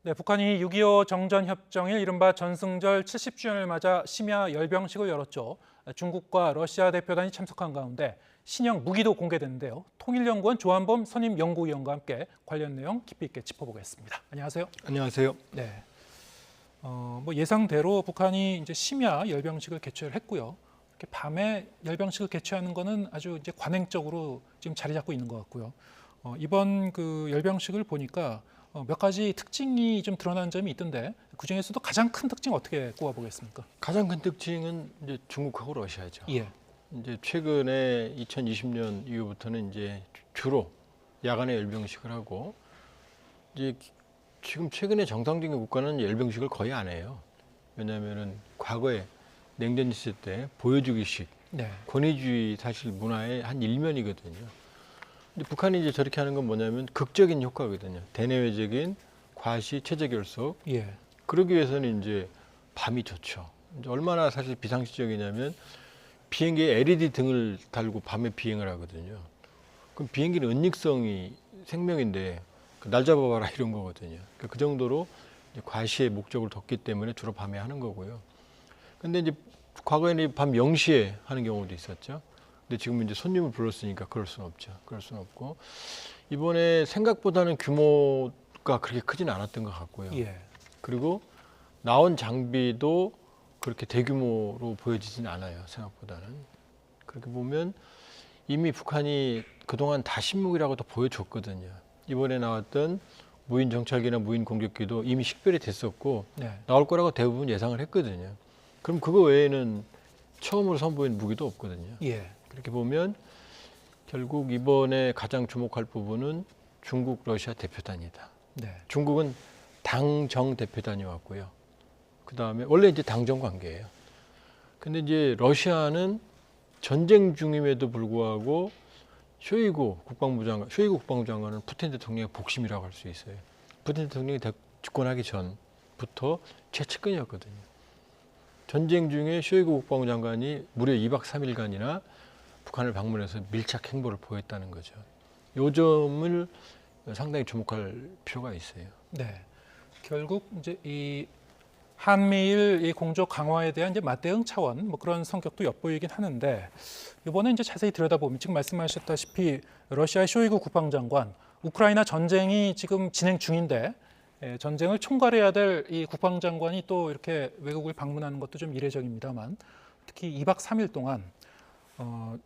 네, 북한이 6.25 정전협정일 이른바 전승절 70주년을 맞아 심야 열병식을 열었죠. 중국과 러시아 대표단이 참석한 가운데 신형 무기도 공개됐는데요. 통일연구원 조한범 선임 연구위원과 함께 관련 내용 깊이 있게 짚어보겠습니다. 안녕하세요. 안녕하세요. 네, 예상대로 북한이 이제 심야 열병식을 개최를 했고요. 이렇게 밤에 열병식을 개최하는 것은 아주 이제 관행적으로 지금 자리 잡고 있는 것 같고요. 이번 그 열병식을 보니까 몇 가지 특징이 좀 드러난 점이 있던데 그 중에서도 가장 큰 특징 어떻게 꼽아보겠습니까? 가장 큰 특징은 이제 중국하고 러시아죠. 예, 이제 최근에 2020년 이후부터는 이제 주로 야간에 열병식을 하고 이제 지금 최근에 정상적인 국가는 열병식을 거의 안 해요. 왜냐하면은 과거에 냉전 시대 때 보여주기식 네, 권위주의 사실 문화의 한 일면이거든요. 근데 북한이 이제 저렇게 하는 건 뭐냐면 극적인 효과거든요. 대내외적인 과시, 체제 결속. 예, 그러기 위해서는 이제 밤이 좋죠. 이제 얼마나 사실 비상식적이냐면 비행기에 LED 등을 달고 밤에 비행을 하거든요. 그럼 비행기는 은닉성이 생명인데 날 잡아봐라 이런 거거든요. 그 정도로 이제 과시의 목적을 뒀기 때문에 주로 밤에 하는 거고요. 근데 이제 과거에는 밤 0시에 하는 경우도 있었죠. 근데 지금 이제 손님을 불렀으니까 그럴 수는 없죠. 그럴 수는 없고 이번에 생각보다는 규모가 그렇게 크진 않았던 것 같고요. 예, 그리고 나온 장비도 그렇게 대규모로 보여지진 않아요. 생각보다는. 그렇게 보면 이미 북한이 그동안 다 신무기라고도 보여줬거든요. 이번에 나왔던 무인 정찰기나 무인 공격기도 이미 식별이 됐었고 네, 나올 거라고 대부분 예상을 했거든요. 그럼 그거 외에는 처음으로 선보인 무기도 없거든요. 예, 그렇게 보면 결국 이번에 가장 주목할 부분은 중국, 러시아 대표단이다. 네, 중국은 당정 대표단이 왔고요. 그 다음에 원래 이제 당정 관계예요. 근데 이제 러시아는 전쟁 중임에도 불구하고 쇼이구 국방부 장관은 푸틴 대통령의 복심이라고 할 수 있어요. 푸틴 대통령이 집권하기 전부터 최측근이었거든요. 전쟁 중에 쇼이구 국방부 장관이 무려 2박 3일간이나 북한을 방문해서 밀착 행보를 보였다는 거죠. 요 점을 상당히 주목할 필요가 있어요. 네. 결국 이제 이 한미일 이 공조 강화에 대한 이제 맞대응 차원 그런 성격도 엿보이긴 하는데 이번에 이제 자세히 들여다보면 지금 말씀하셨다시피 러시아의 쇼이구 국방장관 우크라이나 전쟁이 지금 진행 중인데 전쟁을 총괄해야 될 이 국방장관이 또 이렇게 외국을 방문하는 것도 좀 이례적입니다만 특히 2박 3일 동안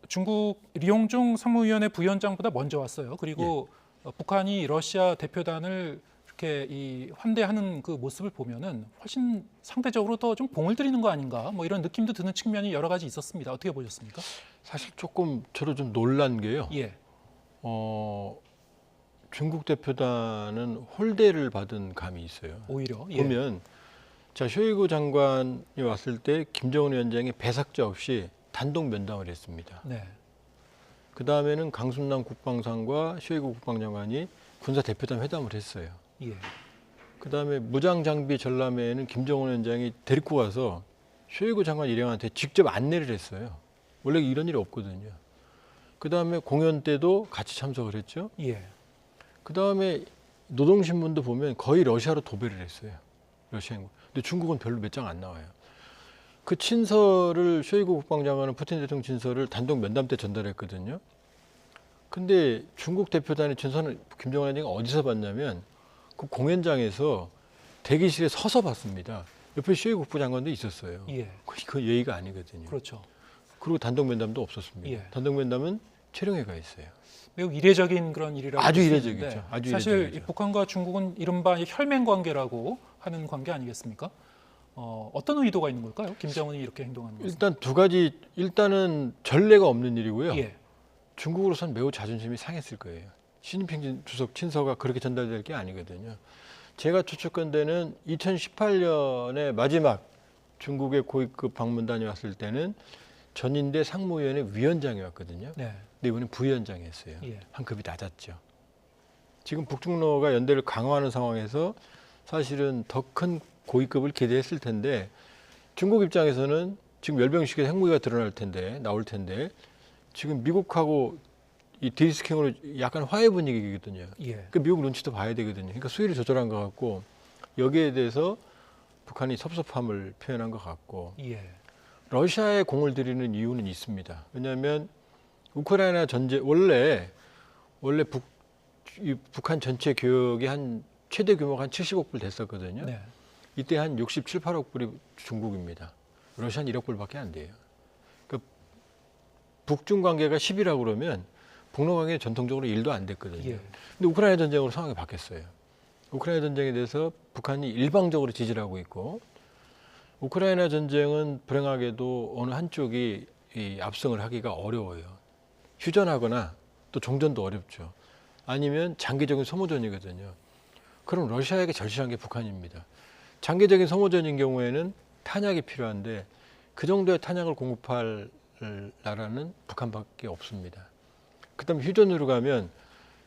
중국 리용중 상무위원회 부위원장보다 먼저 왔어요. 그리고 북한이 러시아 대표단을 이렇게 이 환대하는 그 모습을 보면은 훨씬 상대적으로 더 좀 공을 들이는 거 아닌가 이런 느낌도 드는 측면이 여러 가지 있었습니다. 어떻게 보셨습니까? 사실 조금 저도 좀 놀란 게요. 예, 중국 대표단은 홀대를 받은 감이 있어요. 오히려 예, 보면 자 쇼이구 장관이 왔을 때 김정은 위원장이 배삭제 없이 단독 면담을 했습니다. 네, 그 다음에는 강순남 국방상과 쇼이구 국방장관이 군사 대표단 회담을 했어요. 예, 그 다음에 무장 장비 전람회에는 김정은 위원장이 데리고 가서 쇼이구 장관 일행한테 직접 안내를 했어요. 원래 이런 일이 없거든요. 그 다음에 공연 때도 같이 참석을 했죠. 예, 그 다음에 노동신문도 보면 거의 러시아로 도배를 했어요. 러시아 행보. 근데 중국은 별로 몇 장 안 나와요. 그 친서를 쇼이구 국방장관은 푸틴 대통령 친서를 단독 면담 때 전달했거든요. 근데 중국 대표단의 친서는 김정은 위원장이 어디서 봤냐면 그 공연장에서 대기실에 서서 봤습니다. 옆에 쇼이구 국방장관도 있었어요. 예, 그 예의가 아니거든요. 그렇죠. 그리고 단독 면담도 없었습니다. 예. 단독 면담은 최룡해가 있어요. 매우 이례적인 그런 일이라고 아주 볼수 이례적이죠. 있는데 아주 사실 이례적이죠. 이 북한과 중국은 이른바 혈맹 관계라고 하는 관계 아니겠습니까? 어떤 의도가 있는 걸까요? 김정은이 이렇게 행동하는 것은? 일단 두 가지. 일단은 전례가 없는 일이고요. 예, 중국으로선 매우 자존심이 상했을 거예요. 시진핑 주석 친서가 그렇게 전달될 게 아니거든요. 제가 추측컨대는 2018년에 마지막 중국의 고위급 방문단이 왔을 때는 전인대 상무위원회 위원장이 왔거든요. 네, 근데 이번엔 부위원장이었어요. 예, 한 급이 낮았죠. 지금 북중러가 연대를 강화하는 상황에서 사실은 더 큰 고위급을 기대했을 텐데 중국 입장에서는 지금 열병식에 핵무기가 나올 텐데 지금 미국하고 이 디리스킹으로 약간 화해 분위기거든요. 예, 그 미국 눈치도 봐야 되거든요. 그러니까 수위를 조절한 것 같고 여기에 대해서 북한이 섭섭함을 표현한 것 같고 예. 러시아에 공을 들이는 이유는 있습니다. 왜냐하면 우크라이나 전쟁 원래 북한 전체 교역이 한 최대 규모가 한 70억 불 됐었거든요. 네. 이때 한 67, 8억 불이 중국입니다. 러시아는 1억 불밖에 안 돼요. 그러니까 북중 관계가 10이라고 그러면 북러 관계 전통적으로 1도 안 됐거든요. 예. 근데 우크라이나 전쟁으로 상황이 바뀌었어요. 우크라이나 전쟁에 대해서 북한이 일방적으로 지지를 하고 있고 우크라이나 전쟁은 불행하게도 어느 한쪽이 이 압승을 하기가 어려워요. 휴전하거나 또 종전도 어렵죠. 아니면 장기적인 소모전이거든요. 그럼 러시아에게 절실한 게 북한입니다. 장기적인 소모전인 경우에는 탄약이 필요한데 그 정도의 탄약을 공급할 나라는 북한밖에 없습니다. 그다음에 휴전으로 가면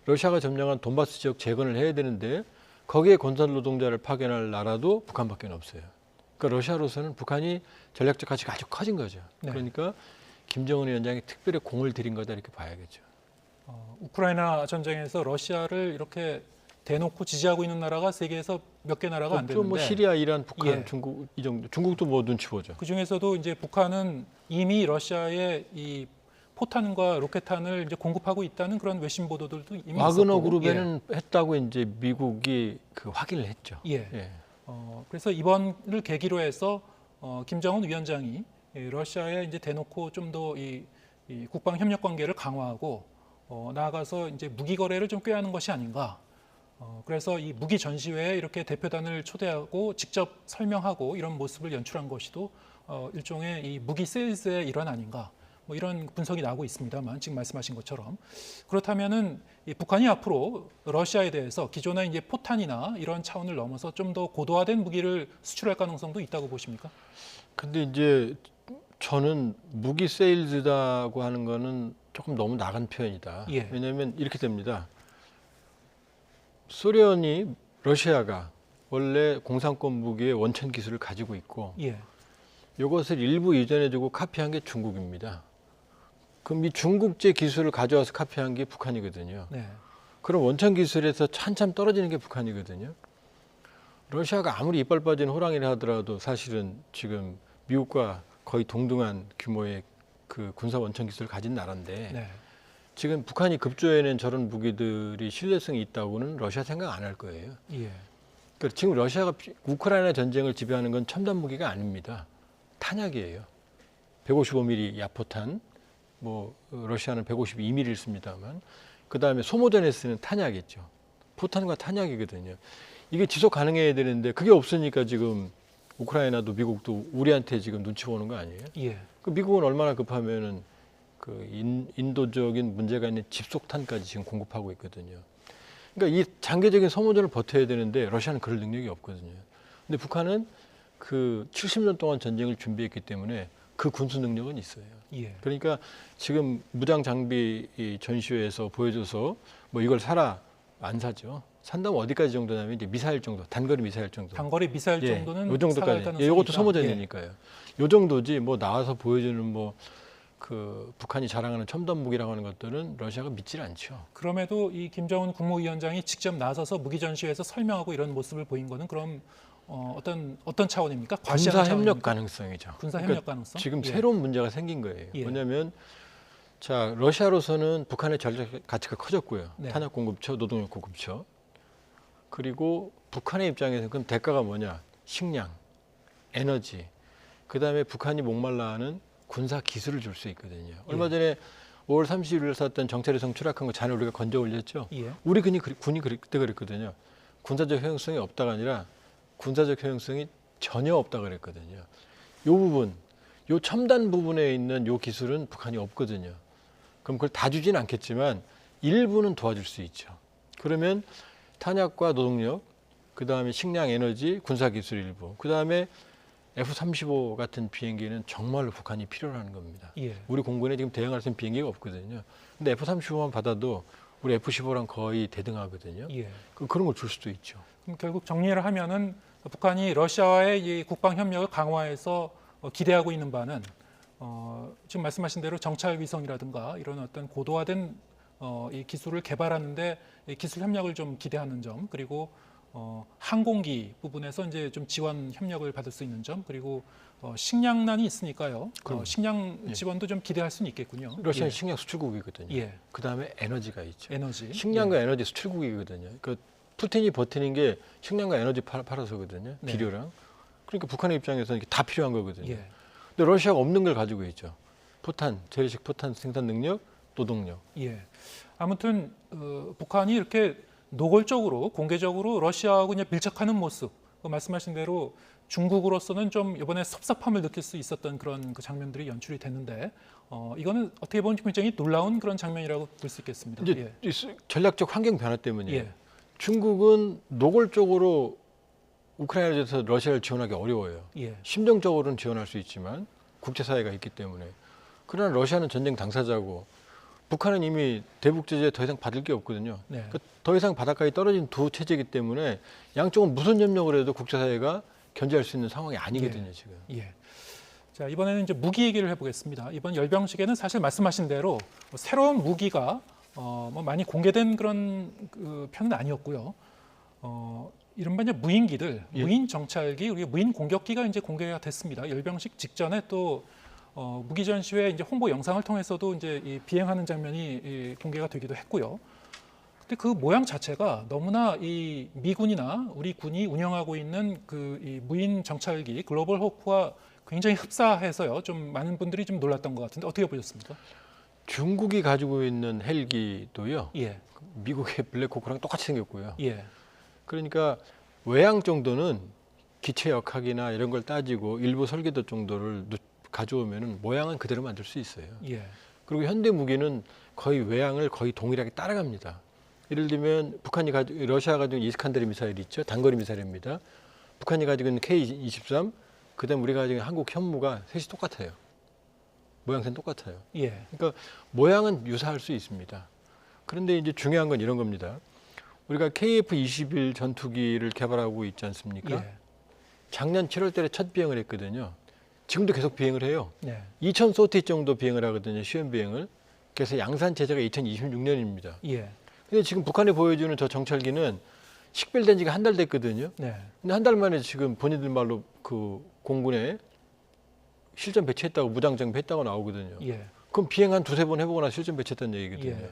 러시아가 점령한 돈바스 지역 재건을 해야 되는데 거기에 건설 노동자를 파견할 나라도 북한밖에 없어요. 그러니까 러시아로서는 북한이 전략적 가치가 아주 커진 거죠. 네. 그러니까 김정은 위원장이 특별히 공을 들인 거다 이렇게 봐야겠죠. 우크라이나 전쟁에서 러시아를 이렇게 대놓고 지지하고 있는 나라가 세계에서 몇 개 나라가 안 되는데 뭐 시리아, 이란, 북한, 예. 중국 이 정도. 중국도 뭐 눈치 보죠. 그 중에서도 이제 북한은 이미 러시아에 이 포탄과 로켓탄을 이제 공급하고 있다는 그런 외신 보도들도 이미 와그너 있었고, 그룹에는 했다고 이제 미국이 그 확인을 했죠. 예. 예. 그래서 이번을 계기로 해서 김정은 위원장이 러시아에 이제 대놓고 좀 더 이 국방 협력 관계를 강화하고 나아가서 이제 무기 거래를 좀 꾀하는 것이 아닌가. 그래서 이 무기 전시회에 이렇게 대표단을 초대하고 직접 설명하고 이런 모습을 연출한 것이도 일종의 이 무기 세일즈의 일환 아닌가. 뭐 이런 분석이 나오고 있습니다만 지금 말씀하신 것처럼 그렇다면은 이 북한이 앞으로 러시아에 대해서 기존의 이제 포탄이나 이런 차원을 넘어서 좀 더 고도화된 무기를 수출할 가능성도 있다고 보십니까? 근데 이제 저는 무기 세일즈다고 하는 거는 조금 너무 나간 표현이다. 예. 왜냐하면 이렇게 됩니다. 러시아가 원래 공산권 무기의 원천 기술을 가지고 있고 예. 이것을 일부 이전해주고 카피한 게 중국입니다. 그럼 이 중국제 기술을 가져와서 카피한 게 북한이거든요. 네. 그럼 원천 기술에서 한참 떨어지는 게 북한이거든요. 러시아가 아무리 이빨 빠진 호랑이를 하더라도 사실은 지금 미국과 거의 동등한 규모의 그 군사 원천 기술을 가진 나라인데 네. 지금 북한이 급조해낸 저런 무기들이 신뢰성이 있다고는 러시아 생각 안 할 거예요. 예. 그러니까 지금 러시아가 우크라이나 전쟁을 지배하는 건 첨단 무기가 아닙니다. 탄약이에요. 155mm 야포탄, 뭐 러시아는 152mm를 씁니다만 그 다음에 소모전에 쓰는 탄약이죠. 포탄과 탄약이거든요. 이게 지속 가능해야 되는데 그게 없으니까 지금 우크라이나도 미국도 우리한테 지금 눈치 보는 거 아니에요? 예. 그 미국은 얼마나 급하면은 그 인도적인 문제가 있는 집속탄까지 지금 공급하고 있거든요. 그러니까 이 장기적인 소모전을 버텨야 되는데 러시아는 그럴 능력이 없거든요. 근데 북한은 그 70년 동안 전쟁을 준비했기 때문에 그 군수 능력은 있어요. 예. 그러니까 지금 무장 장비 이 전시회에서 보여줘서 뭐 이걸 사라 안 사죠. 산다면 어디까지 정도냐면 이제 미사일 정도, 단거리 미사일 정도. 단거리 미사일 예, 정도는 요 정도까지. 예, 이것도 소모전이니까요. 요 정도지 뭐 나와서 보여주는 뭐 그 북한이 자랑하는 첨단 무기라고 하는 것들은 러시아가 믿질 않죠. 그럼에도 이 김정은 국무위원장이 직접 나서서 무기 전시회에서 설명하고 이런 모습을 보인 거는 그럼 어떤 차원입니까? 군사 과시하는 협력 차원입니까? 가능성이죠. 군사 협력 그러니까 가능성. 지금 예. 새로운 문제가 생긴 거예요. 예. 뭐냐면 자 러시아로서는 북한의 전략 가치가 커졌고요. 네. 탄약 공급처, 노동력 공급처. 그리고 북한의 입장에서 그럼 대가가 뭐냐? 식량, 에너지. 그다음에 북한이 목말라하는 군사 기술을 줄 수 있거든요. 얼마 전에 5월 30일 샀던 정찰위성 추락한 거 잔을 우리가 건져 올렸죠. 예. 우리 군이 그때 그랬거든요. 군사적 효용성이 없다가 아니라 군사적 효용성이 전혀 없다 그랬거든요. 요 부분, 요 첨단 부분에 있는 요 기술은 북한이 없거든요. 그럼 그걸 다 주진 않겠지만 일부는 도와줄 수 있죠. 그러면 탄약과 노동력, 그 다음에 식량, 에너지, 군사 기술 일부, 그 다음에 F-35 같은 비행기는 정말로 북한이 필요로 하는 겁니다. 예. 우리 공군에 지금 대응할 수 있는 비행기가 없거든요. 근데 F-35만 받아도 우리 F-15랑 거의 대등하거든요. 예. 그런 걸 줄 수도 있죠. 그럼 결국 정리를 하면은 북한이 러시아와의 이 국방 협력을 강화해서 기대하고 있는 바는 지금 말씀하신 대로 정찰 위성이라든가 이런 어떤 고도화된 이 기술을 개발하는데 이 기술 협력을 좀 기대하는 점, 그리고 항공기 부분에서 이제 좀 지원 협력을 받을 수 있는 점, 그리고 식량난이 있으니까요. 그럼. 식량 예. 지원도 좀 기대할 수는 있겠군요. 러시아는 예. 식량 수출국이거든요. 예. 그다음에 에너지가 있죠. 에너지. 식량과 예. 에너지 수출국이거든요. 그 푸틴이 버티는 게 식량과 에너지 팔아서거든요. 네. 비료랑. 그러니까 북한의 입장에서는 이게 다 필요한 거거든요. 예. 근데 러시아가 없는 걸 가지고 있죠. 포탄, 재래식 포탄 생산 능력, 노동력. 예. 아무튼 북한이 이렇게 노골적으로 공개적으로 러시아하고 그냥 밀착하는 모습, 말씀하신 대로 중국으로서는 좀 이번에 섭섭함을 느낄 수 있었던 그런 그 장면들이 연출이 됐는데 이거는 어떻게 보면 굉장히 놀라운 그런 장면이라고 볼 수 있겠습니다. 이제 이 전략적 환경 변화 때문이에요. 예. 중국은 노골적으로 우크라이나에 대해서 러시아를 지원하기 어려워요. 예. 심정적으로는 지원할 수 있지만 국제사회가 있기 때문에. 그러나 러시아는 전쟁 당사자고 북한은 이미 대북 제재 더 이상 받을 게 없거든요. 네. 그러니까 더 이상 바닷가에 떨어진 두 체제이기 때문에 양쪽은 무슨 협력을 해도 국제사회가 견제할 수 있는 상황이 아니거든요, 지금. 예. 자, 이번에는 이제 무기 얘기를 해보겠습니다. 이번 열병식에는 사실 말씀하신 대로 새로운 무기가 뭐 많이 공개된 그런 그 편은 아니었고요. 이른바 이제 무인기들, 예. 무인 정찰기, 그리고 무인 공격기가 이제 공개가 됐습니다. 열병식 직전에 또 무기 전시회 이제 홍보 영상을 통해서도 이제 이 비행하는 장면이 공개가 되기도 했고요. 근데 그 모양 자체가 너무나 이 미군이나 우리 군이 운영하고 있는 그 이 무인 정찰기 글로벌 호크와 굉장히 흡사해서요. 좀 많은 분들이 좀 놀랐던 것 같은데 어떻게 보셨습니까? 중국이 가지고 있는 헬기도요. 예, 미국의 블랙호크랑 똑같이 생겼고요. 예, 그러니까 외양 정도는 기체 역학이나 이런 걸 따지고 일부 설계도 정도를 가져오면은 모양은 그대로 만들 수 있어요. 예, 그리고 현대 무기는 거의 외양을 거의 동일하게 따라갑니다. 예를 들면 러시아가 가지고 있는 이스칸데르 미사일이 있죠. 단거리 미사일입니다. 북한이 가지고 있는 K-23, 그다음 우리가 가지고 있는 한국 현무가 셋이 똑같아요. 모양새는 똑같아요. 예, 그러니까 모양은 유사할 수 있습니다. 그런데 이제 중요한 건 이런 겁니다. 우리가 KF-21 전투기를 개발하고 있지 않습니까? 예, 작년 7월 달에 첫 비행을 했거든요. 지금도 계속 비행을 해요. 네, 2000 소티 정도 비행을 하거든요. 시험 비행을. 그래서 양산 제재가 2026년입니다. 예, 근데 지금 북한이 보여주는 저 정찰기는 식별된 지가 한 달 됐거든요. 네, 근데 한 달 만에 지금 본인들 말로 그 공군에 실전 배치했다고 무장 정비했다고 나오거든요. 예. 그럼 비행 한 두세 번 해보고 나서 실전 배치했다는 얘기거든요. 예.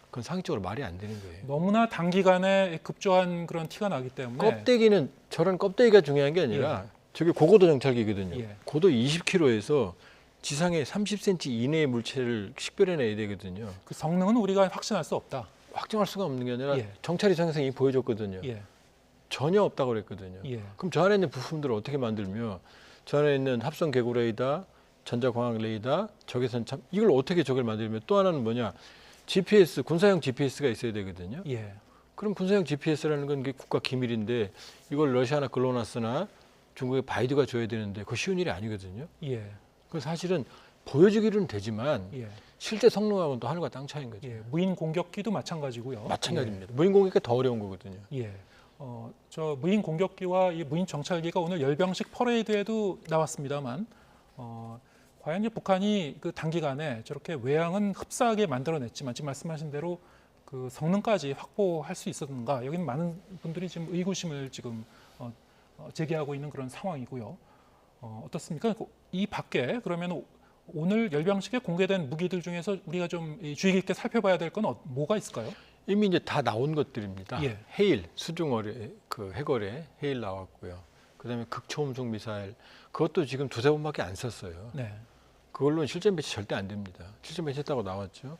그건 상식적으로 말이 안 되는 거예요. 너무나 단기간에 급조한 그런 티가 나기 때문에 껍데기는 저런 껍데기가 중요한 게 아니라 저게 고고도 정찰기거든요. 예. 고도 20km에서 지상에 30cm 이내의 물체를 식별해내야 되거든요. 그 성능은 우리가 확신할 수 없다. 확정할 수가 없는 게 아니라 예. 정찰 이상에서 이미 보여줬거든요. 예, 전혀 없다고 그랬거든요. 예, 그럼 저 안에 있는 부품들을 어떻게 만들며 저 안에 있는 합성 계구 레이더, 전자광학 레이더, 적외선 참 이걸 어떻게 저걸 만들면 또 하나는 뭐냐? GPS, 군사용 GPS가 있어야 되거든요. 예, 그럼 군사용 GPS라는 건 이게 국가 기밀인데 이걸 러시아나 글로나스나 중국의 바이두가 줘야 되는데 그거 쉬운 일이 아니거든요. 예, 그 사실은 보여주기는 되지만 예, 실제 성능하고는 또 하늘과 땅 차이인 거죠. 예. 무인 공격기도 마찬가지고요. 마찬가지입니다. 무인 공격이 더 어려운 거거든요. 예. 저 무인 공격기와 이 무인 정찰기가 오늘 열병식 퍼레이드에도 나왔습니다만, 과연 이제 북한이 그 단기간에 저렇게 외양은 흡사하게 만들어냈지만 지금 말씀하신 대로 그 성능까지 확보할 수 있었는가? 여기는 많은 분들이 지금 의구심을 지금 제기하고 있는 그런 상황이고요. 어떻습니까? 이 밖에 그러면 오늘 열병식에 공개된 무기들 중에서 우리가 좀 주의 깊게 살펴봐야 될 건 뭐가 있을까요? 이미 이제 다 나온 것들입니다. 예. 헤일, 수중어뢰, 그 해거래, 헤일 나왔고요. 그다음에 극초음속 미사일, 그것도 지금 두세 번밖에 안 썼어요. 네. 그걸로는 실전 배치 절대 안 됩니다. 실전 배치했다고 나왔죠.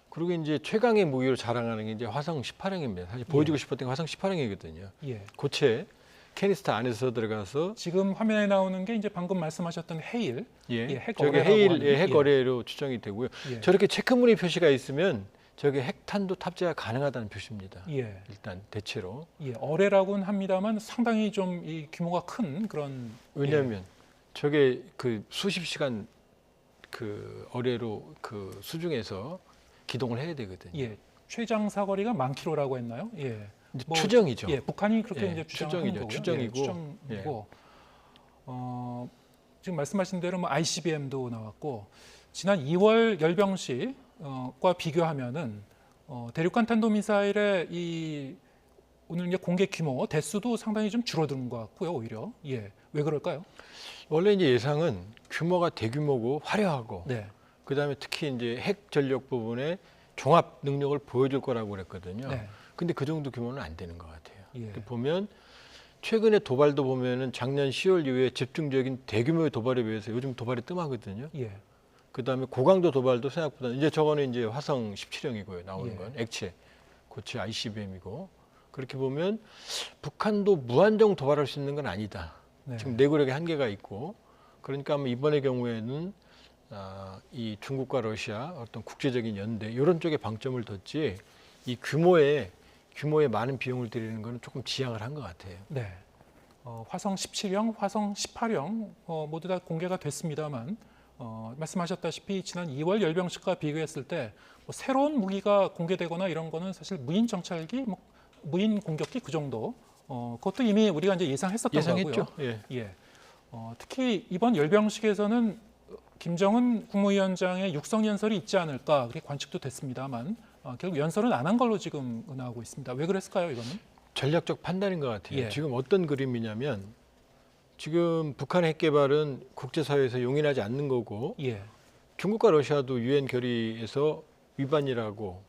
그리고 이제 최강의 무기로 자랑하는 게 이제 화성 18형입니다. 사실 보여주고 싶었던 게 화성 18형이거든요. 예. 고체 캐니스터 안에서 들어가서 지금 화면에 나오는 게 이제 방금 말씀하셨던 헤일, 핵 저게 어뢰라고 헤일, 하는, 핵어뢰로 추정이 되고요. 예. 저렇게 체크무늬 표시가 있으면 저게 핵탄도 탑재가 가능하다는 표시입니다. 예. 일단 대체로. 예, 어뢰라고는 합니다만 상당히 좀 이 규모가 큰 그런. 왜냐하면 저게 그 수십 시간 그 어뢰로 그 수중에서 기동을 해야 되거든요. 예, 최장 사거리가 10,000km라고 했나요? 예. 이제 뭐, 추정이죠. 예, 북한이 그렇게 예, 이제 주장하는 추정이죠. 거고요. 추정이고. 예, 추정이고. 지금 말씀하신 대로 뭐 ICBM도 나왔고 지난 2월 열병식과 비교하면은 대륙간 탄도 미사일의 이 오늘 이제 공개 규모 대수도 상당히 좀 줄어든 것 같고요. 오히려 예, 왜 그럴까요? 원래 이제 예상은 규모가 대규모고 화려하고 네, 그다음에 특히 이제 핵 전력 부분에 종합 능력을 보여줄 거라고 그랬거든요. 네, 근데 그 정도 규모는 안 되는 것 같아요. 예, 보면 최근에 도발도 보면은 작년 10월 이후에 집중적인 대규모의 도발에 비해서 요즘 도발이 뜸하거든요. 예, 그다음에 고강도 도발도 생각보다 이제 저거는 이제 화성 17형이고요. 나오는 예. 건 액체, 고체 ICBM이고 그렇게 보면 북한도 무한정 도발할 수 있는 건 아니다. 네, 지금 내구력에 한계가 있고 그러니까 아마 이번의 경우에는 이 중국과 러시아 어떤 국제적인 연대 이런 쪽에 방점을 뒀지 이 규모에 많은 비용을 들이는 거는 조금 지양을 한 것 같아요. 네. 화성 17형, 화성 18형 모두 다 공개가 됐습니다만 말씀하셨다시피 지난 2월 열병식과 비교했을 때 뭐 새로운 무기가 공개되거나 이런 거는 사실 무인 정찰기, 뭐 무인 공격기 그 정도. 그것도 이미 우리가 이제 예상했었던 예상했죠. 거고요. 예. 예. 특히 이번 열병식에서는 김정은 국무위원장의 육성 연설이 있지 않을까 그렇게 관측도 됐습니다만 결국 연설은 안 한 걸로 지금 나오고 있습니다. 왜 그랬을까요, 이거는? 전략적 판단인 것 같아요. 예. 지금 어떤 그림이냐면 지금 북한의 핵 개발은 국제사회에서 용인하지 않는 거고 예, 중국과 러시아도 유엔 결의에서 위반이라고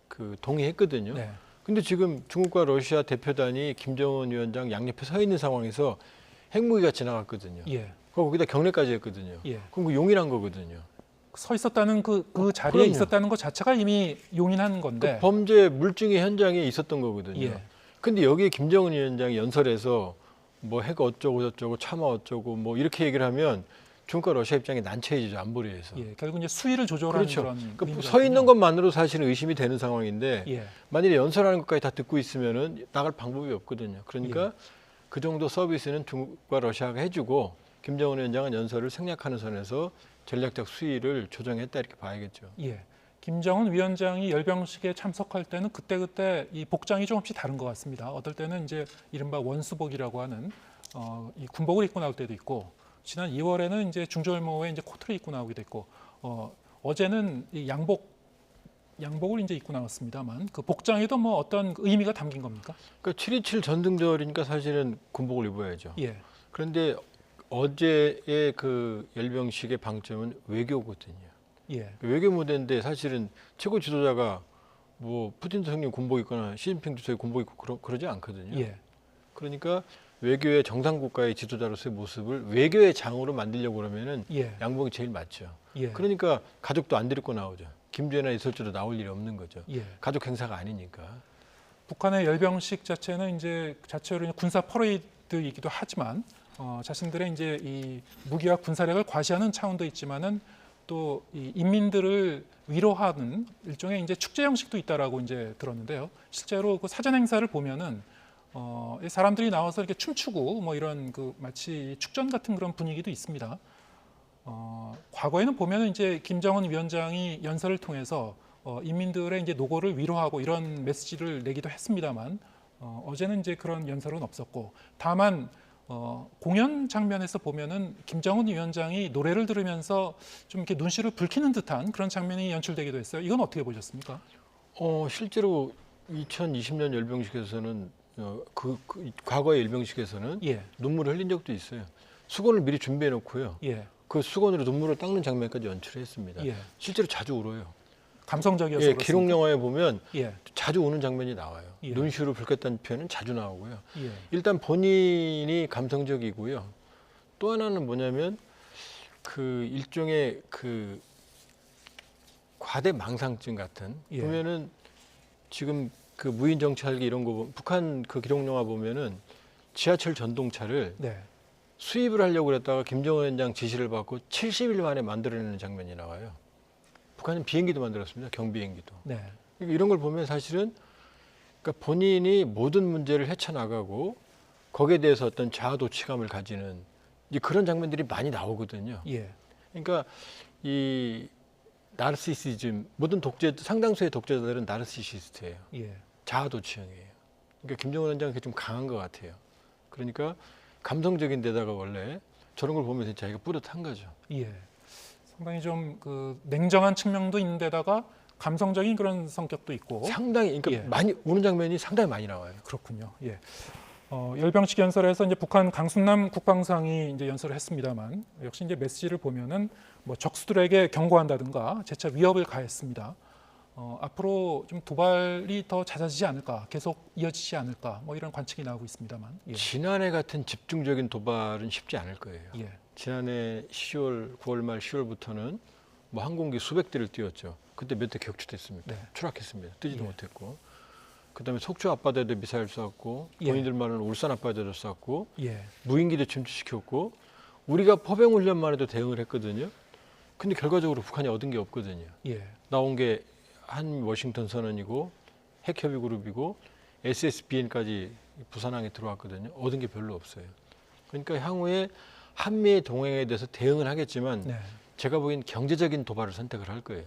그 동의했거든요. 네, 근데 지금 중국과 러시아 대표단이 김정은 위원장 양옆에 서 있는 상황에서 핵무기가 지나갔거든요. 예, 거기다 경례까지 했거든요. 예. 그럼 그 용인한 거거든요. 서 있었다는 그 자리에 그럼요. 있었다는 것 자체가 이미 용인한 그 건데. 범죄 물증이 현장에 있었던 거거든요. 예, 근데 여기에 김정은 위원장이 연설에서 뭐 핵 어쩌고 저쩌고 참아 어쩌고 뭐 이렇게 얘기를 하면 중국과 러시아 입장이 난처해지죠. 안보리에서. 예, 결국 이제 수위를 조절하는 그렇죠. 그런 그러니까 의미가 서 있는 있군요. 것만으로 사실은 의심이 되는 상황인데 예, 만일에 연설하는 것까지 다 듣고 있으면은 나갈 방법이 없거든요. 그러니까 그 정도 서비스는 중국과 러시아가 해주고 김정은 위원장은 연설을 생략하는 선에서 전략적 수위를 조정했다 이렇게 봐야겠죠. 예. 김정은 위원장이 열병식에 참석할 때는 그때 이 복장이 조금씩 다른 것 같습니다. 어떨 때는 이제 이른바 원수복이라고 하는 이 군복을 입고 나올 때도 있고, 지난 2월에는 이제 중절모에 이제 코트를 입고 나오기도 했고, 어제는 이 양복을 이제 입고 나왔습니다만 그 복장에도 뭐 어떤 의미가 담긴 겁니까? 그러니까 7.27 전등절이니까 사실은 군복을 입어야죠. 예, 그런데 어제의 그 열병식의 방점은 외교거든요. 예, 외교 무대인데 사실은 최고 지도자가 뭐 푸틴 대통령 군복 입거나 시진핑 주석이 군복 입고 그러지 않거든요. 예, 그러니까 외교의 정상 국가의 지도자로서의 모습을 외교의 장으로 만들려고 그러면은 예, 양복이 제일 맞죠. 예, 그러니까 가족도 안 데리고 나오죠. 김주애나 이설주도 나올 일이 없는 거죠. 예. 가족 행사가 아니니까. 북한의 열병식 자체는 이제 자체로 군사 퍼레이드이기도 하지만 자신들의 이제 이 무기와 군사력을 과시하는 차원도 있지만은 또 이 인민들을 위로하는 일종의 이제 축제 형식도 있다라고 이제 들었는데요. 실제로 그 사전 행사를 보면은 이 사람들이 나와서 이렇게 춤추고 뭐 이런 그 마치 축전 같은 그런 분위기도 있습니다. 과거에는 보면은 이제 김정은 위원장이 연설을 통해서 인민들의 이제 노고를 위로하고 이런 메시지를 내기도 했습니다만 어제는 이제 그런 연설은 없었고, 다만 공연 장면에서 보면은 김정은 위원장이 노래를 들으면서 좀 이렇게 눈시를 붉히는 듯한 그런 장면이 연출되기도 했어요. 이건 어떻게 보셨습니까? 실제로 2020년 열병식에서는 과거의 열병식에서는 예, 눈물을 흘린 적도 있어요. 수건을 미리 준비해 놓고요. 예, 그 수건으로 눈물을 닦는 장면까지 연출했습니다. 예. 실제로 자주 울어요. 감성적이어서 예, 그렇습니까? 기록 영화에 보면 예, 자주 우는 장면이 나와요. 예. 눈시울을 붉혔다는 표현은 자주 나오고요. 예, 일단 본인이 감성적이고요. 또 하나는 뭐냐면 그 일종의 그 과대 망상증 같은 예. 보면은 지금 그 무인 정찰기 이런 거 북한 그 기록 영화 보면은 지하철 전동차를 네, 수입을 하려고 그랬다가 김정은 위원장 지시를 받고 70일 만에 만들어내는 장면이 나와요. 북한은 비행기도 만들었습니다. 경비행기도. 네, 그러니까 이런 걸 보면 사실은 그러니까 본인이 모든 문제를 헤쳐나가고 거기에 대해서 어떤 자아도취감을 가지는 이제 그런 장면들이 많이 나오거든요. 예, 그러니까 이 나르시시즘 모든 상당수의 독재자들은 나르시시스트예요. 예. 자아도취형이에요. 그러니까 김정은 위원장은 그게 좀 강한 것 같아요. 그러니까 감성적인 데다가 원래 저런 걸 보면 자기가 뿌듯한 거죠. 예. 상당히 좀 그 냉정한 측면도 있는 데다가 감성적인 그런 성격도 있고. 상당히 그러니까 예. 많이 우는 장면이 상당히 많이 나와요. 그렇군요. 예. 열병식 연설에서 이제 북한 강순남 국방상이 이제 연설을 했습니다만 역시 이제 메시지를 보면은 뭐 적수들에게 경고한다든가 재차 위협을 가했습니다. 앞으로 좀 도발이 더 잦아지지 않을까, 계속 이어지지 않을까, 뭐 이런 관측이 나오고 있습니다만. 예. 지난해 같은 집중적인 도발은 쉽지 않을 거예요. 예. 지난해 9월 말 10월부터는 뭐 항공기 수백 대를 띄웠죠. 그때 몇 대 격추됐습니다. 네. 추락했습니다. 뜨지도 예. 못했고. 그다음에 속초 앞바다에도 미사일 쐈고 예. 본인들 말은 울산 앞바다에도 쐈고 예. 무인기도 침투시켰고 우리가 포병훈련만 해도 대응을 했거든요. 근데 결과적으로 북한이 얻은 게 없거든요. 예. 나온 게 한 워싱턴 선언이고 핵협의 그룹이고 SSBN까지 부산항에 들어왔거든요. 얻은 게 별로 없어요. 그러니까 향후에 한미의 동행에 대해서 대응을 하겠지만 네. 제가 보기엔 경제적인 도발을 선택을 할 거예요.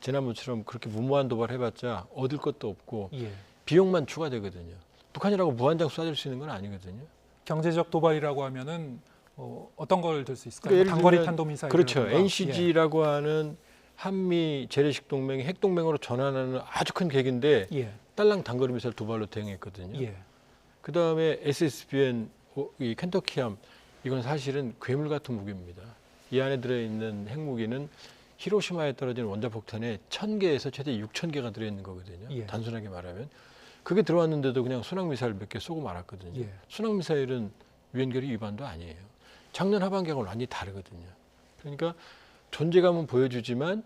지난번처럼 그렇게 무모한 도발 해봤자 얻을 것도 없고 예. 비용만 추가되거든요. 북한이라고 무한정 쏴줄 수 있는 건 아니거든요. 경제적 도발이라고 하면은 어떤 걸 들 수 있을까요? 그러니까 예를 단거리 들면 탄도미사일. 그렇죠. NCG라고 하는 한미 재래식 동맹이 핵동맹으로 전환하는 아주 큰 계기인데 예. 딸랑 단거리 미사일 두 발로 대응했거든요. 예. 그다음에 SSBN 이 켄터키함 이건 사실은 괴물 같은 무기입니다. 이 안에 들어있는 핵무기는 히로시마에 떨어진 원자폭탄에 1000개에서 최대 6000개가 들어있는 거거든요. 예. 단순하게 말하면. 그게 들어왔는데도 그냥 순항미사일 몇 개 쏘고 말았거든요. 예. 순항미사일은 유엔결의 위반도 아니에요. 작년 하반기하고는 완전히 다르거든요. 그러니까 존재감은 보여주지만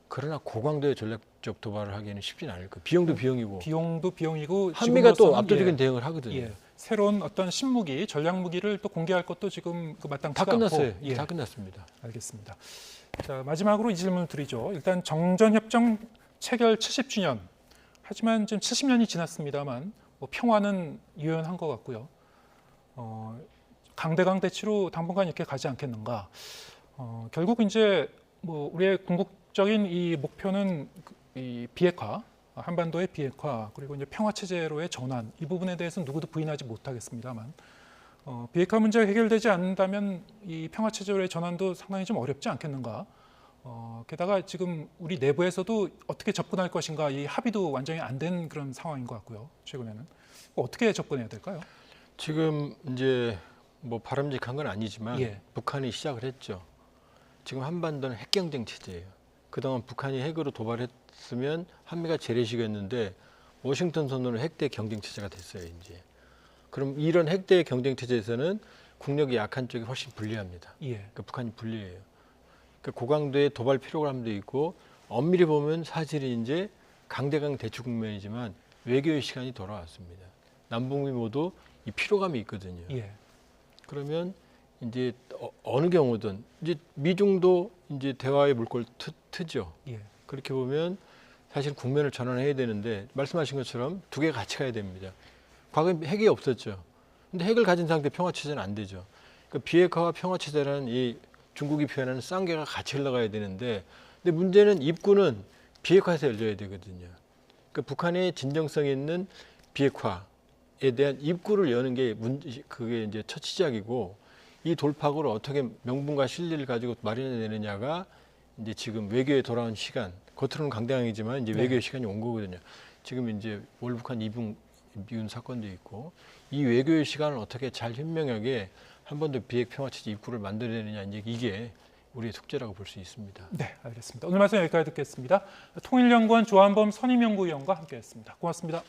그러나 고강도의 전략적 도발을 하기에는 쉽진 않을 거예요. 비용도 비용이고 비용도 비용이고 한미가 또 지금으로서는 압도적인 예. 대응을 하거든요. 예. 새로운 어떤 신무기, 전략 무기를 또 공개할 것도 지금 그 마땅치가 다 끝났어요. 않고. 예. 다 끝났습니다. 알겠습니다. 자, 마지막으로 이 질문을 드리죠. 일단 정전협정 체결 70주년. 하지만 지금 70년이 지났습니다만 뭐 평화는 유연한 것 같고요. 강대강 대치로 당분간 이렇게 가지 않겠는가. 결국 이제 뭐 우리의 궁극적인 이 목표는 이 비핵화, 한반도의 비핵화 그리고 이제 평화 체제로의 전환 이 부분에 대해서는 누구도 부인하지 못하겠습니다만 비핵화 문제가 해결되지 않는다면 이 평화 체제로의 전환도 상당히 좀 어렵지 않겠는가. 게다가 지금 우리 내부에서도 어떻게 접근할 것인가 이 합의도 완전히 안 된 그런 상황인 것 같고요. 최근에는 어떻게 접근해야 될까요? 지금 이제 뭐 바람직한 건 아니지만 예. 북한이 시작을 했죠. 지금 한반도는 핵경쟁 체제예요. 그동안 북한이 핵으로 도발했으면 한미가 재래식이었는데 워싱턴 선언으로 핵대 경쟁 체제가 됐어요. 이제 그럼 이런 핵대 경쟁 체제에서는 국력이 약한 쪽이 훨씬 불리합니다. 예. 그러니까 북한이 불리해요. 그러니까 고강도의 도발 필요감도 있고 엄밀히 보면 사실은 이제 강대강 대치 국면이지만 외교의 시간이 돌아왔습니다. 남북미 모두 이 피로감이 있거든요. 예. 그러면 이제 어느 경우든 이제 미중도 이제 대화의 물꼬를 트죠. 예. 그렇게 보면 사실 국면을 전환해야 되는데 말씀하신 것처럼 두 개가 같이 가야 됩니다. 과거에 핵이 없었죠. 근데 핵을 가진 상태 평화 체제는 안 되죠. 그러니까 비핵화와 평화 체제라는 이 중국이 표현하는 쌍계가 같이 흘러가야 되는데 근데 문제는 입구는 비핵화에서 열려야 되거든요. 그러니까 북한의 진정성 있는 비핵화에 대한 입구를 여는 게 그게 이제 첫 시작이고 이 돌파구를 어떻게 명분과 실리를 가지고 마련해내느냐가 이제 지금 외교에 돌아온 시간, 겉으로는 강대강이지만 이제 외교의 시간이 온 거거든요. 지금 이제 월북한 미군 사건도 있고 이 외교의 시간을 어떻게 잘 현명하게 한 번 더 비핵 평화 체제 입구를 만들어내느냐 이제 이게 우리의 숙제라고 볼 수 있습니다. 네, 알겠습니다. 오늘 말씀 여기까지 듣겠습니다. 통일연구원 조한범 선임연구위원과 함께했습니다. 고맙습니다.